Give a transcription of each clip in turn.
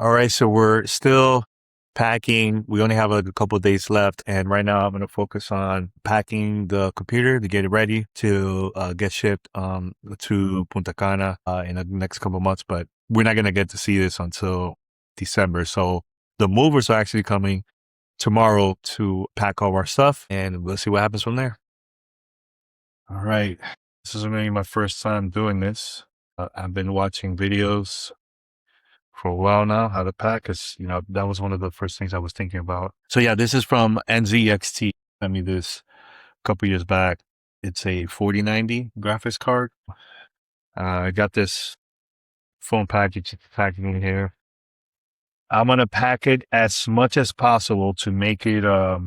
All right, so we're still packing. We only have a couple of days left, and right now I'm going to focus on packing the computer to get it ready to get shipped to Punta Cana in the next couple of months. But we're not going to get to see this until December. So the movers are actually coming tomorrow to pack all our stuff, and we'll see what happens from there. All right, this is going to be my first time doing this. I've been watching videos for a while now, how to pack, because, that was one of the first things I was thinking about. So yeah, this is from NZXT. Sent me this a couple years back. It's a 4090 graphics card. I got this phone packaging in here. I'm going to pack it as much as possible to make it as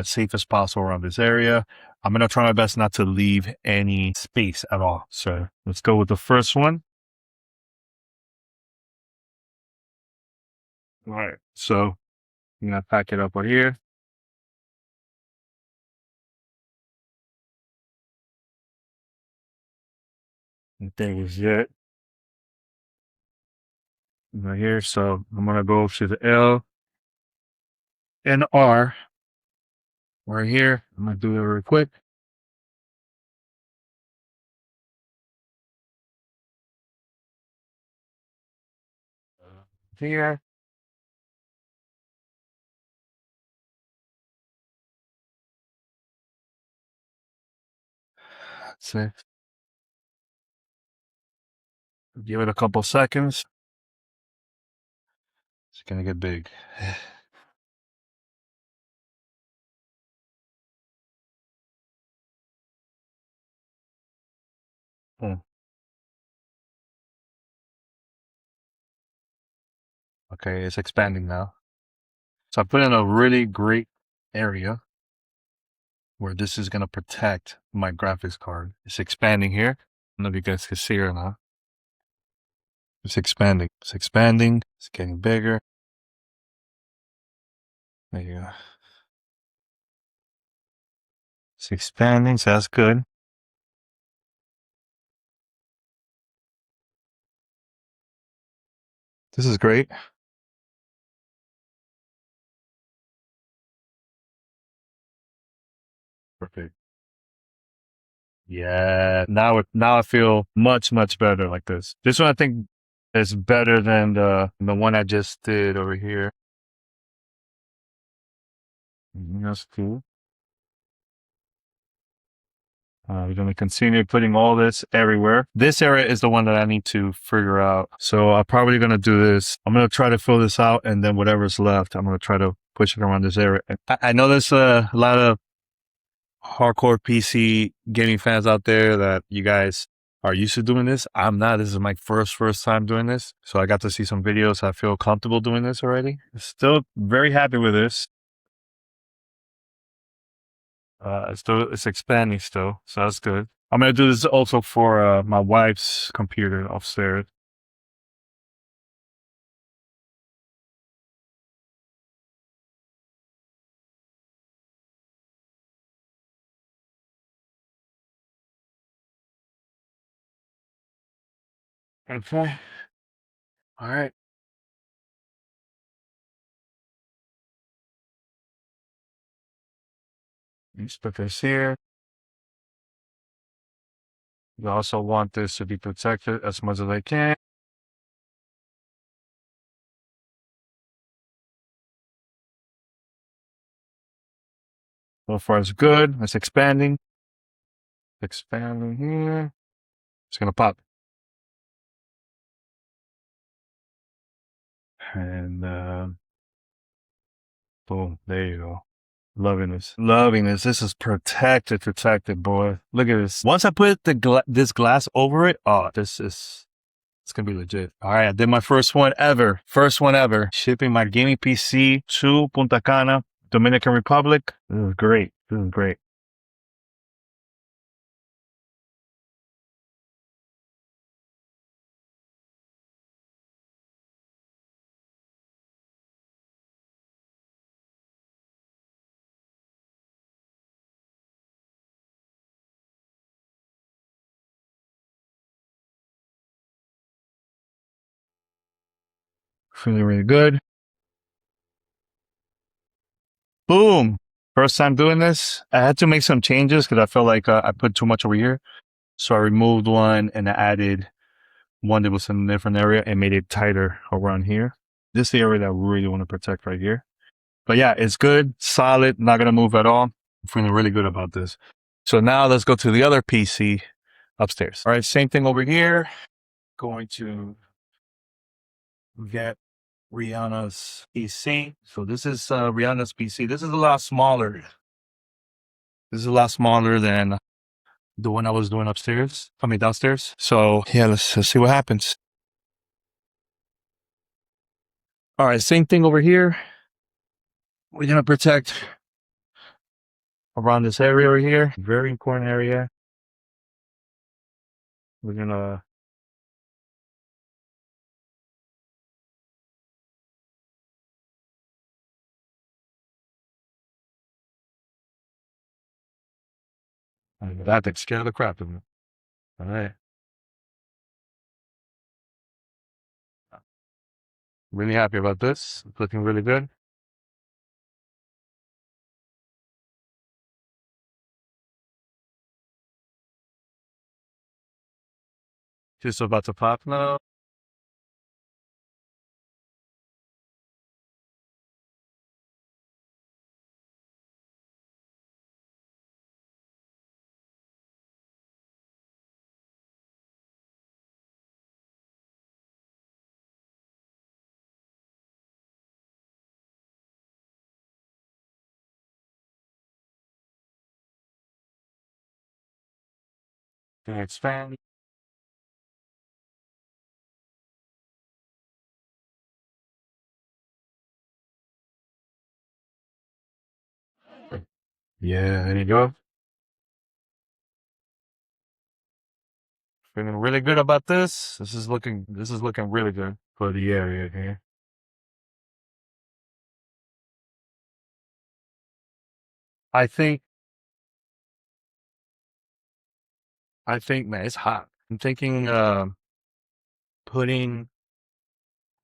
safe as possible around this area. I'm going to try my best not to leave any space at all. So let's go with the first one. All right. So I'm going to pack it up right here. And there was it. Right here. So I'm going to go to the L and R right here. I'm going to do it real quick. Here. That's it. Give it a couple seconds. It's going to get big. Okay, it's expanding now. So I put in a really great area where this is going to protect my graphics card. It's expanding here. I don't know if you guys can see it or not. It's expanding. It's expanding. It's getting bigger. There you go. It's expanding, so that's good. This is great. Perfect. Yeah. Now I feel much, much better like this. This one I think is better than the one I just did over here. That's cool. We're going to continue putting all this everywhere. This area is the one that I need to figure out. So I'm probably going to do this. I'm going to try to fill this out, and then whatever's left, I'm going to try to push it around this area. I know there's a lot of hardcore PC gaming fans out there that you guys are used to doing this. I'm not. This is my first time doing this. So I got to see some videos. I feel comfortable doing this already. Still very happy with this. It's expanding still, so that's good. I'm gonna do this also for my wife's computer upstairs. Okay. All right. Let's put this here. You also want this to be protected as much as I can. So far, it's good. It's expanding. Expanding here. It's gonna pop. And boom, there you go. Loving this. Loving this. This is protected, boy. Look at this. Once I put this glass over it, oh, it's gonna be legit. All right, I did my first one ever. First one ever. Shipping my gaming PC to Punta Cana, Dominican Republic. This is great. This is great. Feeling really good. Boom. First time doing this. I had to make some changes because I felt like I put too much over here. So I removed one and I added one that was in a different area and made it tighter around here. This is the area that I really want to protect right here. But yeah, it's good, solid, not going to move at all. I'm feeling really good about this. So now let's go to the other PC upstairs. All right, same thing over here. Going to get Riana's PC. So this is Riana's PC. This is a lot smaller. This is a lot smaller than the one I was doing upstairs. I mean downstairs. So yeah, let's see what happens. All right, same thing over here. We're gonna protect around this area over here. Very important area. We're gonna that scare the crap of me. All right. Really happy about this. It's looking really good. Just about to pop now. Gonna expand. Yeah, there you go. Feeling really good about this. This is looking really good for the area here. I think man, it's hot. I'm thinking putting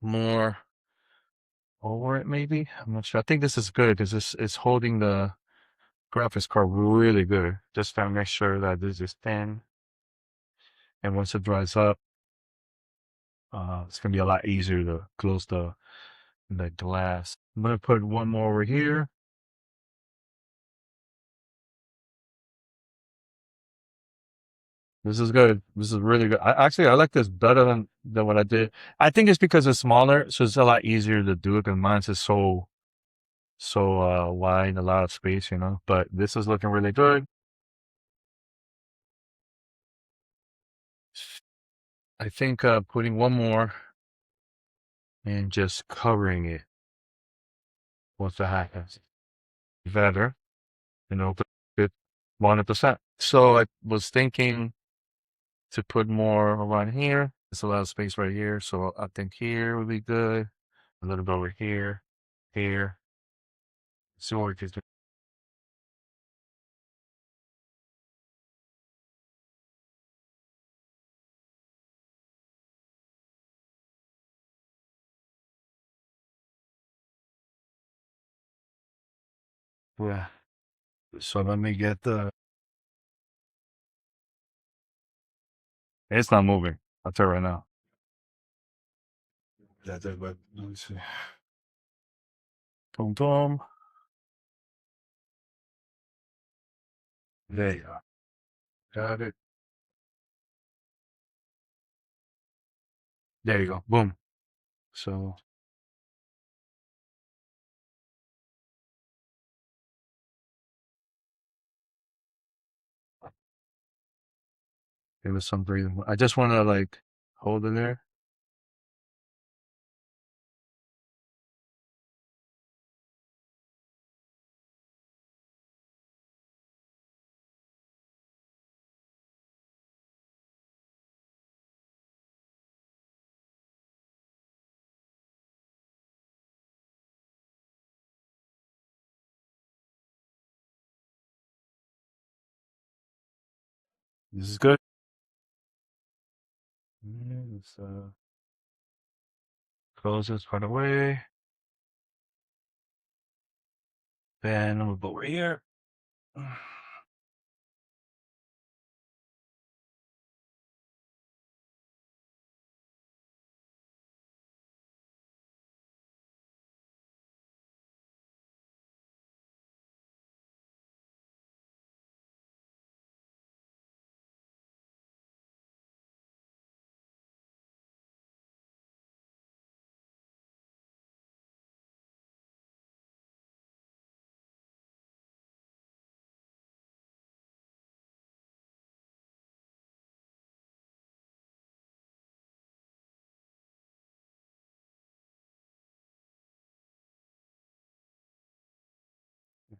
more over it maybe. I'm not sure. I think this is good because this is holding the graphics card really good. Just to make sure that this is thin. And once it dries up, it's gonna be a lot easier to close the glass. I'm gonna put one more over here. This is good. This is really good. I like this better than what I did. I think it's because it's smaller, so it's a lot easier to do it. Because mine's is so wide, a lot of space, you know. But this is looking really good. I think putting one more and just covering it once it happens better, you know, it 100%. So I was thinking to put more around here. There's a lot of space right here, so I think here would be good. A little bit over here, here. So we could yeah. So let me get the. It's not moving. I'll tell you right now. That's it, but let me see. Boom, boom. There you are. Got it. There you go. Boom. So it was some breathing. I just want to like hold it there. This is good. It's, close this part away. Then I'm gonna go over here.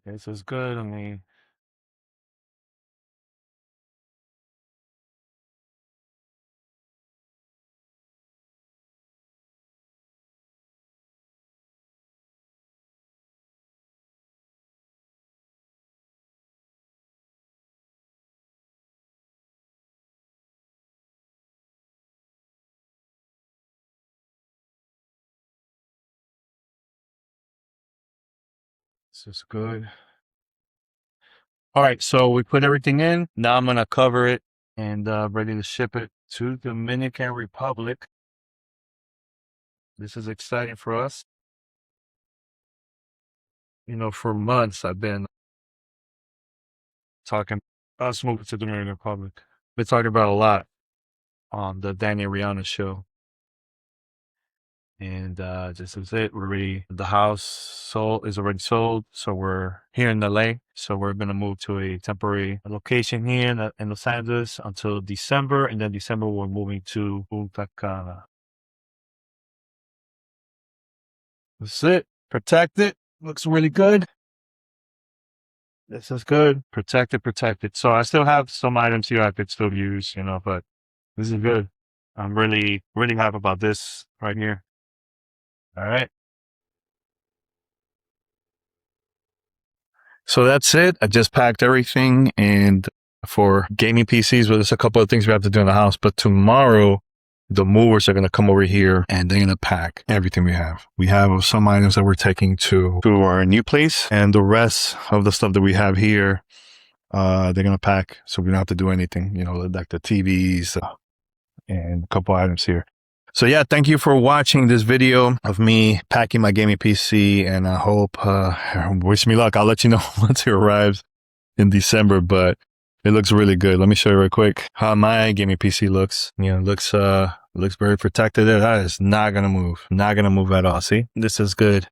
Okay, so it's good. Let me. This is good. All right, so we put everything in. Now I'm gonna cover it and ready to ship it to Dominican Republic. This is exciting for us. You know, for months I've been talking us moving to Dominican Republic. Been talking about a lot on the Danny and Riana show. And this is it. The house is already sold. So we're here in LA. So we're going to move to a temporary location here in Los Angeles until December. And then December, we're moving to Punta Cana. That's it. Protect it. Looks really good. This is good. Protect it. So I still have some items here I could still use, but this is good. I'm really, really happy about this right here. All right. So that's it. I just packed everything, and for gaming PCs, well, there's a couple of things we have to do in the house, but tomorrow the movers are going to come over here and they're going to pack everything we have. We have some items that we're taking to our new place, and the rest of the stuff that we have here, they're going to pack so we don't have to do anything, like the TVs and a couple items here. So yeah, thank you for watching this video of me packing my gaming PC, and I hope, wish me luck. I'll let you know once it arrives in December, but it looks really good. Let me show you real quick how my gaming PC looks. Looks very protected. That is not going to move. Not going to move at all. See, this is good.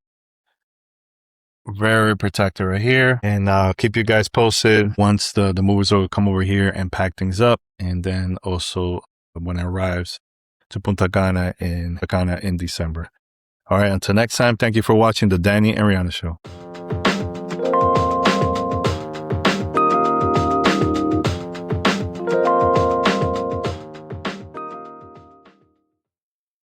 Very protected right here. And I'll keep you guys posted once the movers will come over here and pack things up. And then also when it arrives to Punta Cana in December. All right, until next time, thank you for watching the Danny and Riana Show.